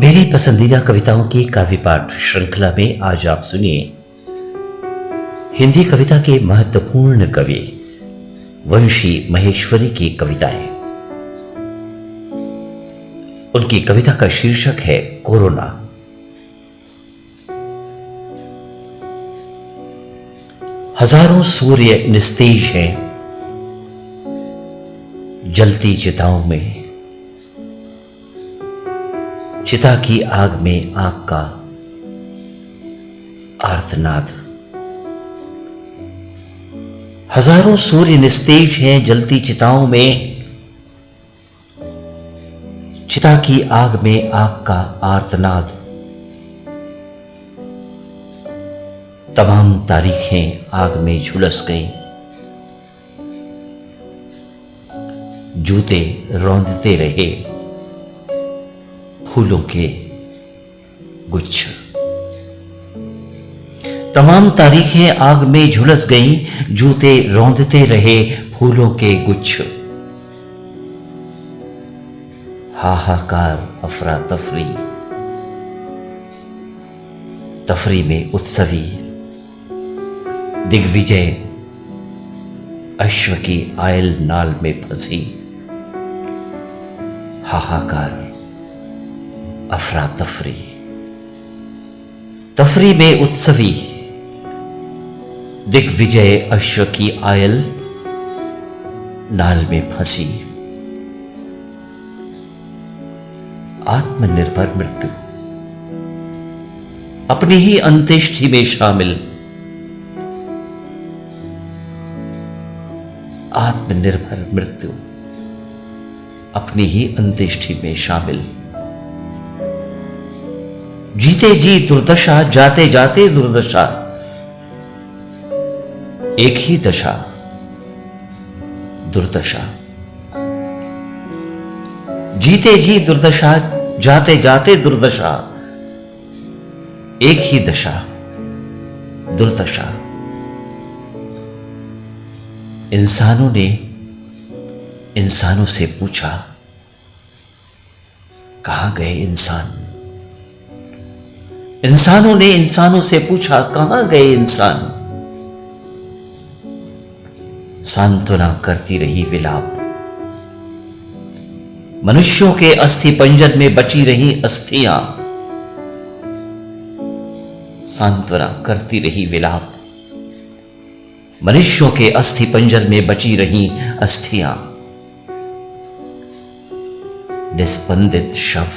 मेरी पसंदीदा कविताओं की काव्य पाठ श्रृंखला में आज आप सुनिए हिंदी कविता के महत्वपूर्ण कवि वंशी महेश्वरी की कविताएं। उनकी कविता का शीर्षक है कोरोना। हजारों सूर्य निस्तेज हैं जलती चिताओं में, चिता की आग में आग का आर्तनाद। हजारों सूर्य निस्तेज हैं जलती चिताओं में, चिता की आग में आग का आर्तनाद। तमाम तारीखें आग में झुलस गईं, जूते रौंदते रहे फूलों के गुच्छ। तमाम तारीखें आग में झुलस गईं, जूते रौंदते रहे फूलों के गुच्छ। हाहाकार अफरा तफरी, तफरी में उत्सवी दिग्विजय अश्व की आयल नाल में फंसी। हाहाकार अफरा तफरी, तफरी में उत्सवी दिग्विजय अश्व की आयल नाल में फंसी। आत्मनिर्भर मृत्यु अपनी ही अंत्येष्टि में शामिल। आत्मनिर्भर मृत्यु अपनी ही अंत्येष्टि में शामिल। जीते जी दुर्दशा, जाते जाते दुर्दशा, एक ही दशा दुर्दशा। जीते जी दुर्दशा, जाते जाते दुर्दशा, एक ही दशा दुर्दशा। इंसानों ने इंसानों से पूछा, कहां गए इंसान? इंसानों ने इंसानों से पूछा, कहां गए इंसान? सांत्वना करती रही विलाप, मनुष्यों के अस्थि पंजर में बची रही अस्थियां। सांत्वना करती रही विलाप, मनुष्यों के अस्थि पंजर में बची रही अस्थियां। निस्पंदित शव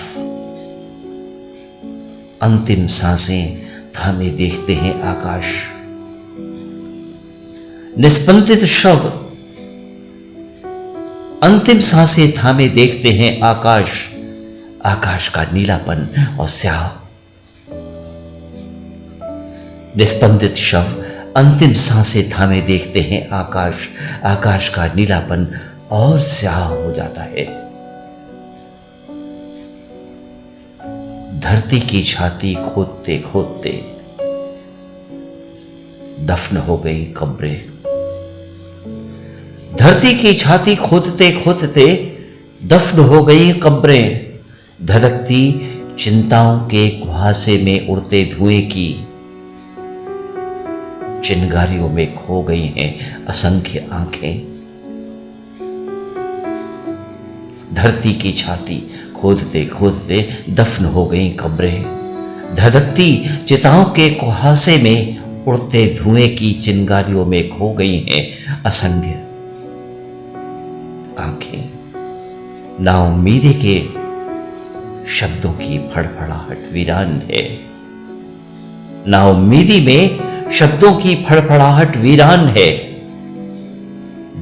अंतिम सांसें थामे देखते हैं आकाश। निस्पंदित शव अंतिम सांसें थामे देखते हैं आकाश। आकाश का नीलापन और स्याह। निस्पंदित शव अंतिम सांसें थामे देखते हैं आकाश। आकाश का नीलापन और स्याह हो जाता है। धरती की छाती खोदते खोदते दफन हो गई कब्रें। धरती की छाती खोदते खोदते दफन हो गई कब्रें। धधकती चिंताओं के कुहासे में उड़ते धुएं की चिंगारियों में खो गई हैं असंख्य आंखें। धरती की छाती खोदते खोदते दफन हो गई कब्रें। धधकती चिताओं के कुहासे में उड़ते धुएं की चिंगारियों में खो गई हैं असंख्य आंखें। नाउम्मीदी के शब्दों की फड़फड़ाहट वीरान है। नाउम्मीदी में शब्दों की फड़फड़ाहट वीरान है।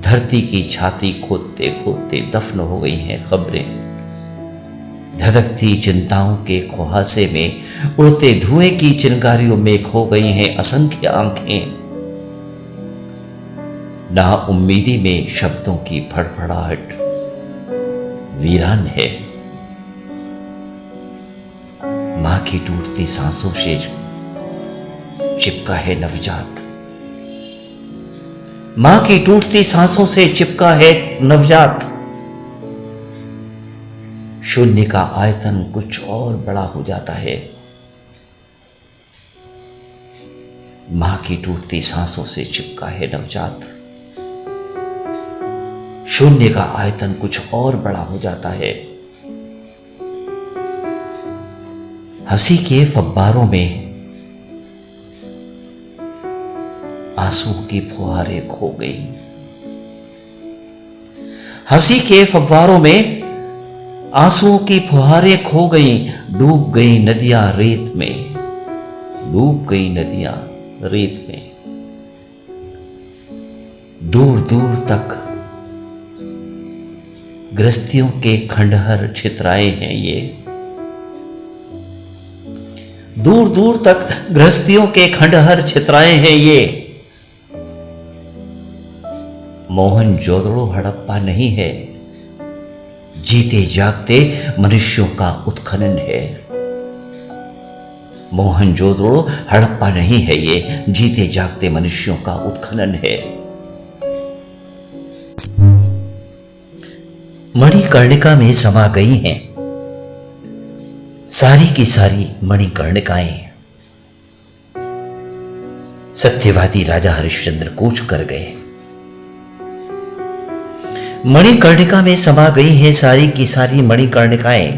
धरती की छाती खोदते खोदते दफन हो गई हैं खबरें। धधकती चिंताओं के कुहासे में उड़ते धुएं की चिंगारियों में खो गई हैं असंख्य आंखें। नाउम्मीदी में शब्दों की फड़फड़ाहट वीरान है। मां की टूटती सांसों से चिपका है नवजात। मां की टूटती सांसों से चिपका है नवजात। शून्य का आयतन कुछ और बड़ा हो जाता है। मां की टूटती सांसों से चिपका है नवजात। शून्य का आयतन कुछ और बड़ा हो जाता है। हंसी के फव्वारों में आंसुओं की फुहारें खो गई। हंसी के फव्वारों में आंसुओं की फुहारें खो गई। डूब गई नदियां रेत में, डूब गई नदियां रेत में। दूर दूर तक गृहस्थियों के खंडहर छितराए हैं ये। दूर दूर तक गृहस्थियों के खंडहर छितराए हैं ये। मोहनजोदड़ो हड़प्पा नहीं है, जीते जागते मनुष्यों का उत्खनन है। मोहनजोदड़ो हड़प्पा नहीं है ये, जीते जागते मनुष्यों का उत्खनन है। मणिकर्णिका में समा गई हैं सारी की सारी मणिकर्णिकाएं। सत्यवादी राजा हरिश्चंद्र कूच कर गए। मणिकर्णिका में समा गई है सारी की सारी मणिकर्णिकाएं।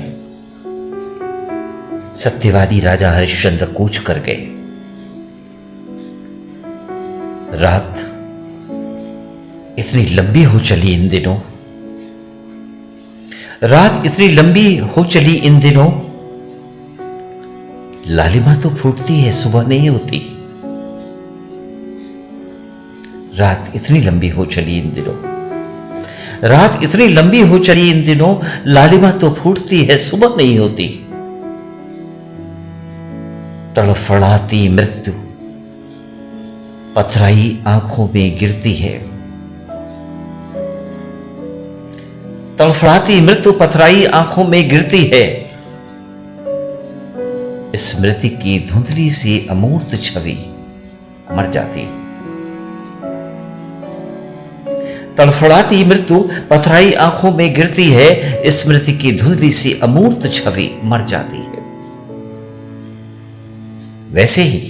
सत्यवादी राजा हरिश्चंद्र कूच कर गए। रात इतनी लंबी हो चली इन दिनों, रात इतनी लंबी हो चली इन दिनों। लालिमा तो फूटती है, सुबह नहीं होती। रात इतनी लंबी हो चली इन दिनों, रात इतनी लंबी हो चली इन दिनों। लालिमा तो फूटती है, सुबह नहीं होती। तड़फड़ाती मृत्यु पथराई आंखों में गिरती है। तड़फड़ाती मृत्यु पथराई आंखों में गिरती है। स्मृति की धुंधली सी अमूर्त छवि मर जाती। तड़फड़ाती मृत्यु पथराई आंखों में गिरती है। स्मृति की धुंधली सी अमूर्त छवि मर जाती है। वैसे ही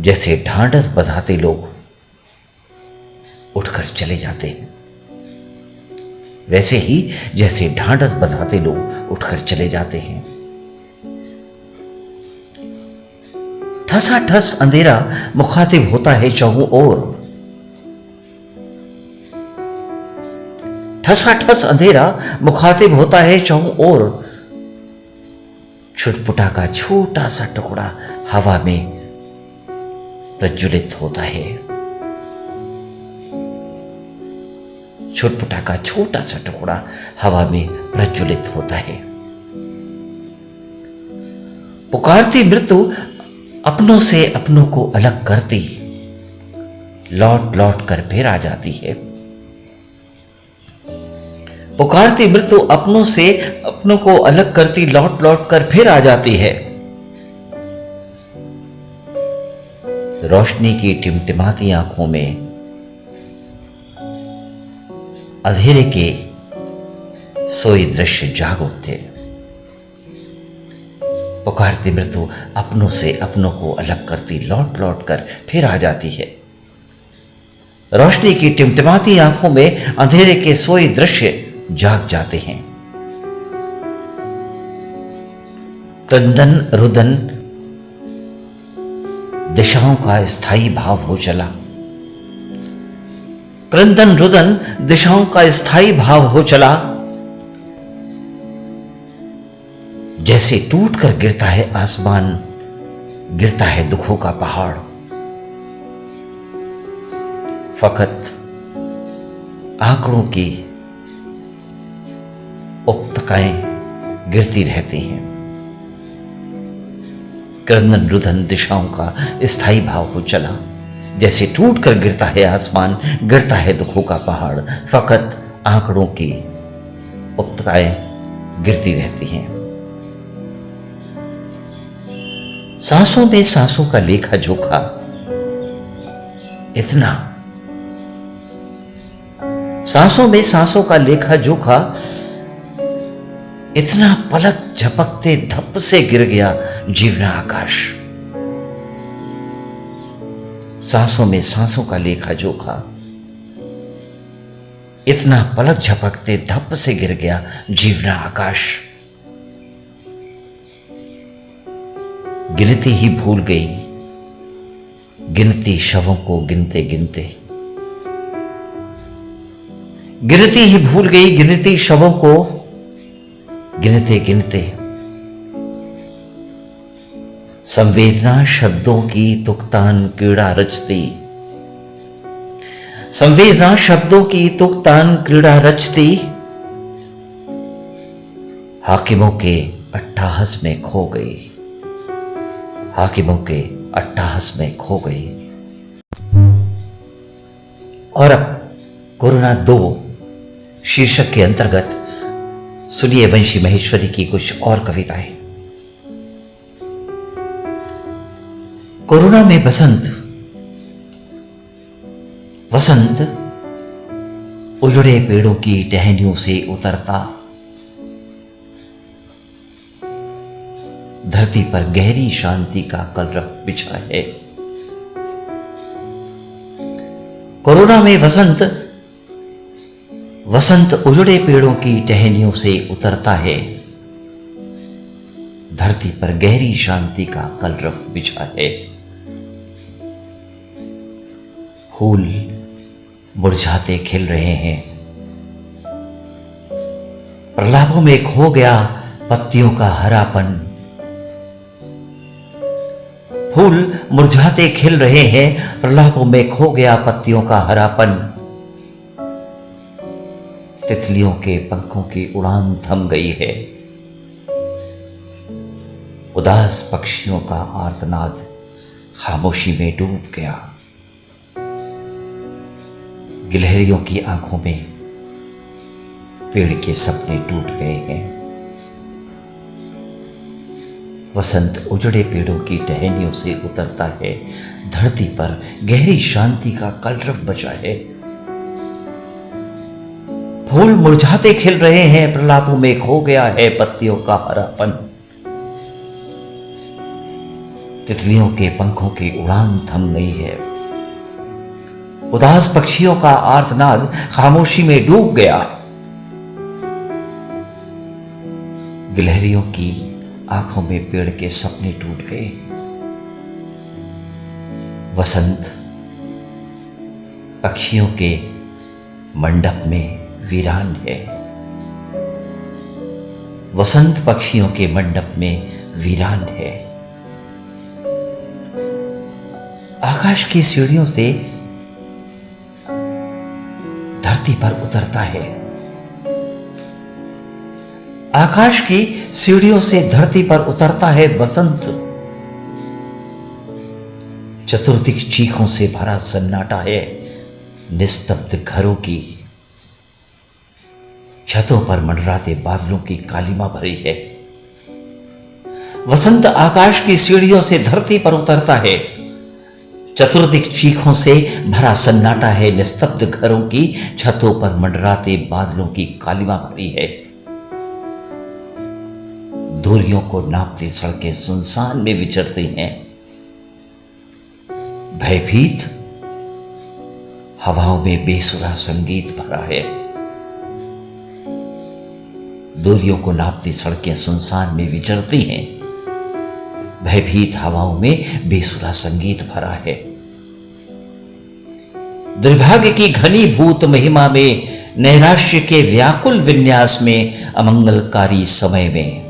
जैसे ढांढस बंधाते लोग उठकर चले जाते हैं, वैसे ही जैसे ढांढस बंधाते लोग उठकर चले जाते हैं। ठसाठस अंधेरा मुखातिब होता है चौहों ओर। ठसाठस अंधेरा मुखातिब होता है चौहों ओर। छुटपुटा का छोटा सा टुकड़ा हवा में प्रज्वलित होता है। छुटपुटा का छोटा सा टुकड़ा हवा में प्रज्वलित होता है। पुकारती मृत्यु अपनों से अपनों को अलग करती, लौट लौट कर फिर आ जाती है। पुकारती मृत्यु अपनों से अपनों को अलग करती, लौट लौट कर फिर आ जाती है। रोशनी की टिमटिमाती आंखों में अंधेरे के सोए दृश्य जाग उठते। पुकारती मृत्यु अपनों से अपनों को अलग करती, लौट लौट कर फिर आ जाती है। रोशनी की टिमटिमाती आंखों में अंधेरे के सोए दृश्य जाग जाते हैं। क्रंदन रुदन दिशाओं का स्थायी भाव हो चला। क्रंदन रुदन दिशाओं का स्थायी भाव हो चला। जैसे टूट कर गिरता है आसमान, गिरता है दुखों का पहाड़। फकत आंकड़ों की उपतकाएं गिरती रहती हैं। क्रंदन रुदन दिशाओं का स्थायी भाव हो चला। जैसे टूट कर गिरता है आसमान, गिरता है दुखों का पहाड़। फकत आंकड़ों की उपतकाएं गिरती रहती हैं। सांसों में सांसों का लेखा जोखा इतना, सांसों में सांसों का लेखा जोखा इतना पलक झपकते धप से गिर गया जीवना आकाश। सांसों में सांसों का लेखा जोखा, इतना पलक झपकते धप से गिर गया जीवना आकाश। गिनती ही भूल गई, गिनती शवों को गिनते गिनते, गिनती ही भूल गई गिनती शवों को गिनते गिनते। संवेदना शब्दों की तुकतान क्रीड़ा रचती, संवेदना शब्दों की तुकतान क्रीड़ा रचती, हाकिमों के अट्ठाहस में खो गई, हाकिमों के अट्ठाहस में खो गई। और अब कोरोना 2 शीर्षक के अंतर्गत सुनिए वंशी महेश्वरी की कुछ और कविताएं। कोरोना में बसंत, वसंत उजड़े पेड़ों की टहनियों से उतरता, धरती पर गहरी शांति का कलरव बिछा है। कोरोना में वसंत, वसंत उजड़े पेड़ों की टहनियों से उतरता है, धरती पर गहरी शांति का कलरव बिछा है। फूल मुरझाते खिल रहे हैं, प्रलापों में खो गया पत्तियों का हरापन, फूल मुरझाते खिल रहे हैं, प्रलापों में खो गया पत्तियों का हरापन। तितलियों के पंखों की उड़ान थम गई है, उदास पक्षियों का आर्तनाद खामोशी में डूब गया। गिलहरियों की आंखों में पेड़ के सपने टूट गए हैं। वसंत उजड़े पेड़ों की टहनियों से उतरता है, धरती पर गहरी शांति का कलरव बचा है। फूल मुरझाते खिल रहे हैं, प्रलापों में खो गया है पत्तियों का हरापन। तितलियों के पंखों की उड़ान थम गई है, उदास पक्षियों का आर्तनाद खामोशी में डूब गया। गिलहरियों की आंखों में पेड़ के सपने टूट गए। वसंत पक्षियों के मंडप में वीरान है, वसंत पक्षियों के मंडप में वीरान है। आकाश की सीढ़ियों से धरती पर उतरता है, आकाश की सीढ़ियों से धरती पर उतरता है बसंत। चतुर्दिक चीखों से भरा सन्नाटा है, निस्तब्ध घरों की छतों पर मंडराते बादलों की कालिमा भरी है। वसंत आकाश की सीढ़ियों से धरती पर उतरता है, चतुर्दिक चीखों से भरा सन्नाटा है, निस्तब्ध घरों की छतों पर मंडराते बादलों की कालिमा भरी है। दूरियों को नापती सड़कें सुनसान में विचरती हैं, भयभीत हवाओं में बेसुरा संगीत भरा है। दूरियों को नापती सड़कें सुनसान में विचरती हैं, भयभीत हवाओं में बेसुरा संगीत भरा है। दुर्भाग्य की घनीभूत महिमा में, नैराश्य के व्याकुल विन्यास में, अमंगलकारी समय में,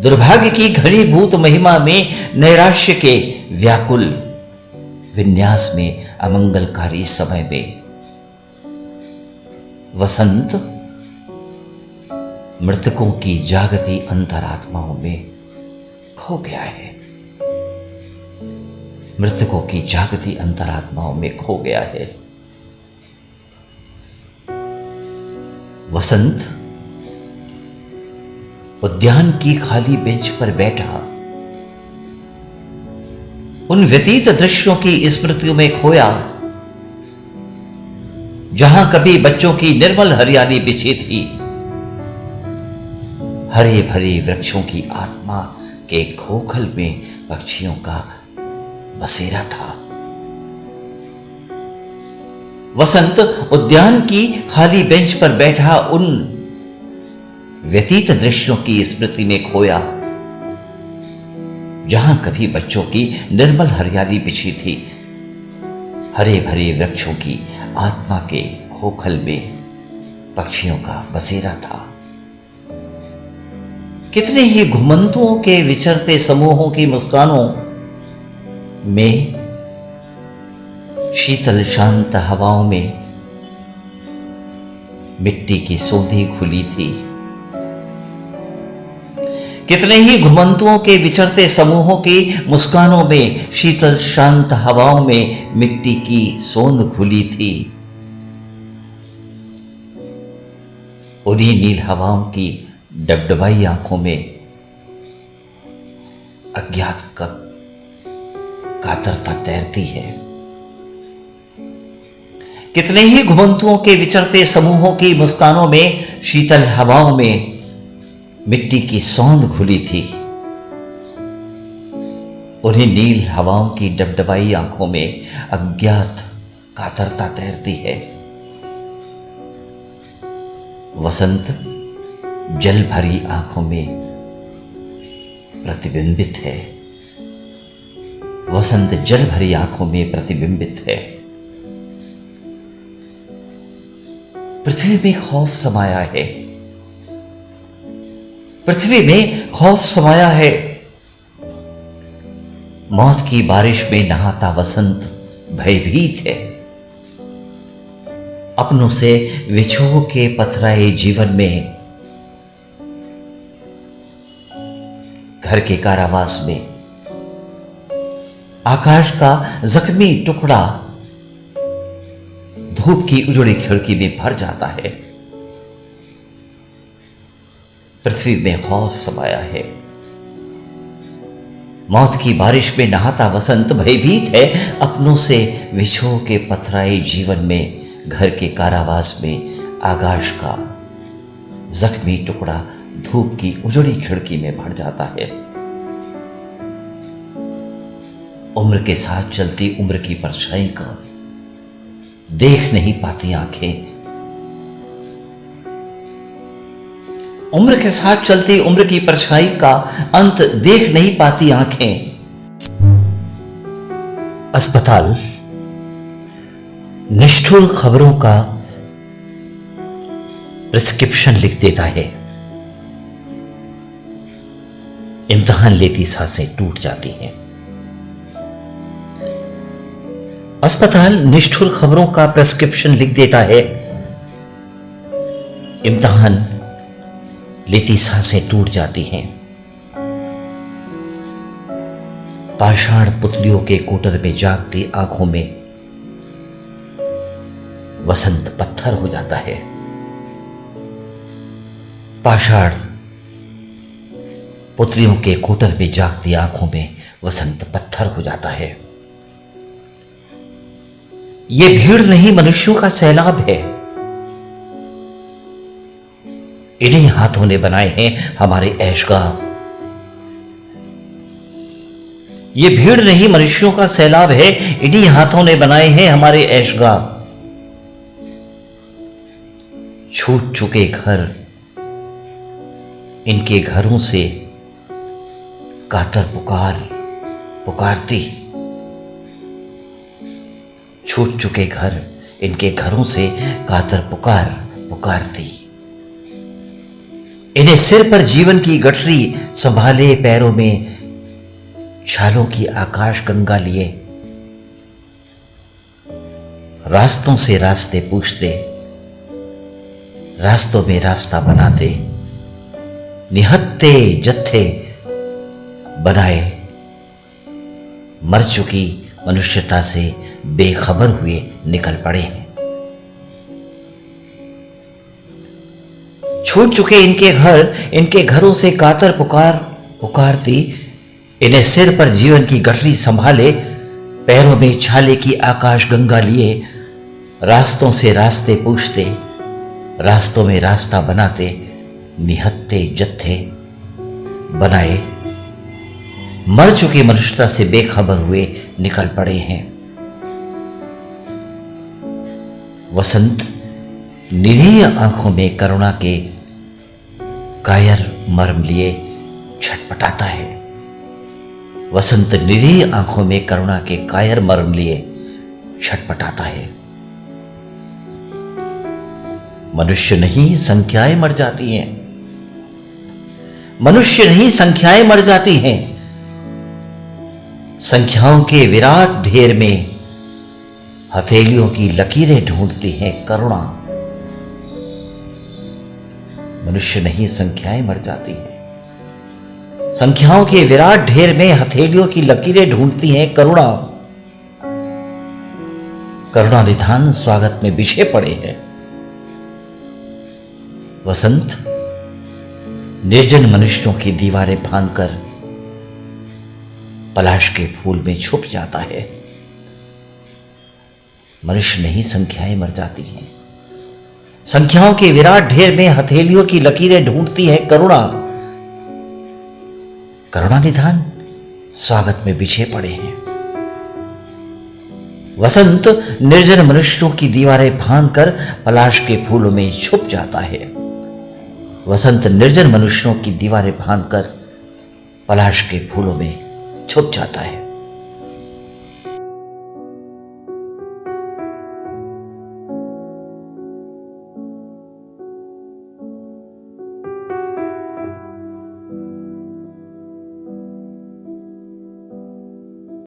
दुर्भाग्य की घनीभूत महिमा में, नैराश्य के व्याकुल विन्यास में, अमंगलकारी समय में, वसंत मृतकों की जागती अंतरात्माओं में खो गया है, मृतकों की जागती अंतरात्माओं में खो गया है। वसंत उद्यान की खाली बेंच पर बैठा, उन व्यतीत दृश्यों की स्मृतियों में खोया, जहां कभी बच्चों की निर्मल हरियाली बिछी थी, हरे भरे वृक्षों की आत्मा के खोखल में पक्षियों का बसेरा था। वसंत उद्यान की खाली बेंच पर बैठा उन व्यतीत दृश्यों की स्मृति में खोया, जहां कभी बच्चों की निर्मल हरियाली बिछी थी। हरे भरे वृक्षों की आत्मा के खोखल में पक्षियों का बसेरा था। कितने ही घुमंतुओं के विचरते समूहों की मुस्कानों में, शीतल शांत हवाओं में मिट्टी की सोंधी खुली थी। कितने ही घुमंतुओं के विचरते समूहों की मुस्कानों में, शीतल शांत हवाओं में मिट्टी की सोंध खुली थी। उन्हीं नील हवाओं की डबडबाई आंखों में अज्ञात कातरता तैरती है। कितने ही घुमंतुओं के विचरते समूहों की मुस्कानों में, शीतल हवाओं में मिट्टी की सौंध खुली थी। उन्हीं नील हवाओं की डबडबाई आंखों में अज्ञात कातरता तैरती है। वसंत जल भरी आंखों में प्रतिबिंबित है। वसंत जल भरी आंखों में प्रतिबिंबित है। पृथ्वी में खौफ समाया है। पृथ्वी में खौफ समाया है। मौत की बारिश में नहाता वसंत भयभीत है। अपनों से विछोह के पथराए जीवन में, घर के कारावास में आकाश का जख्मी टुकड़ा धूप की उजड़ी खिड़की में भर जाता है। पृथ्वी में खौफ समाया है। मौत की बारिश में नहाता वसंत भयभीत है। अपनों से विछोह के पथराए जीवन में, घर के कारावास में आकाश का जख्मी टुकड़ा धूप की उजड़ी खिड़की में भर जाता है। उम्र के साथ चलती उम्र की परछाई का देख नहीं पाती आंखें। उम्र के साथ चलती उम्र की परछाई का अंत देख नहीं पाती आंखें। अस्पताल निष्ठुर खबरों का प्रिस्क्रिप्शन लिख देता है। इम्तिहान लेती सांसें टूट जाती हैं। अस्पताल निष्ठुर खबरों का प्रिस्क्रिप्शन लिख देता है। इम्तिहान लेती सांसें टूट जाती हैं। पाषाण पुतलियों के कोटर में जागती आंखों में वसंत पत्थर हो जाता है। पाषाण पुतलियों के कोटर में जागती आंखों में वसंत पत्थर हो जाता है। ये भीड़ नहीं मनुष्यों का सैलाब है। इन्हीं हाथों ने बनाए हैं हमारे ऐशगाह। ये भीड़ नहीं मनुष्यों का सैलाब है। इन्हीं हाथों ने बनाए हैं हमारे ऐशगाह। छूट चुके घर, इनके घरों से कातर पुकारती। छूट चुके घर, इनके घरों से कातर पुकारती। इन्हें सिर पर जीवन की गठरी संभाले, पैरों में छालों की आकाश गंगा लिए। रास्तों से रास्ते पूछते, रास्तों में रास्ता बनाते, निहत्ते जत्थे बनाए, मर चुकी मनुष्यता से बेखबर हुए निकल पड़े हैं। छूट चुके इनके घर, इनके घरों से कातर पुकारती। इन्हें सिर पर जीवन की गठरी संभाले, पैरों में छाले की आकाश गंगा लिए। रास्तों से रास्ते पूछते, रास्तों में रास्ता बनाते, निहत्थे जत्थे बनाए मर चुके मनुष्यता से बेखबर हुए निकल पड़े हैं। वसंत निरीह आंखों में करुणा के कायर मर्म लिए छटपटाता है। वसंत निरीह आंखों में करुणा के कायर मर्म लिए छटपटाता है। मनुष्य नहीं संख्याएं मर जाती हैं, मनुष्य नहीं संख्याएं मर जाती हैं। संख्याओं के विराट ढेर में हथेलियों की लकीरें ढूंढती है करुणा। मनुष्य नहीं संख्याएं मर जाती हैं। संख्याओं के विराट ढेर में हथेलियों की लकीरें ढूंढती हैं करुणा। करुणा निधान स्वागत में बिछे पड़े हैं। वसंत निर्जन मनुष्यों की दीवारें फांदकर पलाश के फूल में छुप जाता है। मनुष्य नहीं संख्याएं मर जाती हैं। संख्याओं के विराट ढेर में हथेलियों की लकीरें ढूंढती है करुणा। करुणा निधान स्वागत में बिछे पड़े हैं। वसंत निर्जन मनुष्यों की दीवारें फांदकर पलाश के फूलों में छुप जाता है। वसंत निर्जन मनुष्यों की दीवारें फांदकर पलाश के फूलों में छुप जाता है।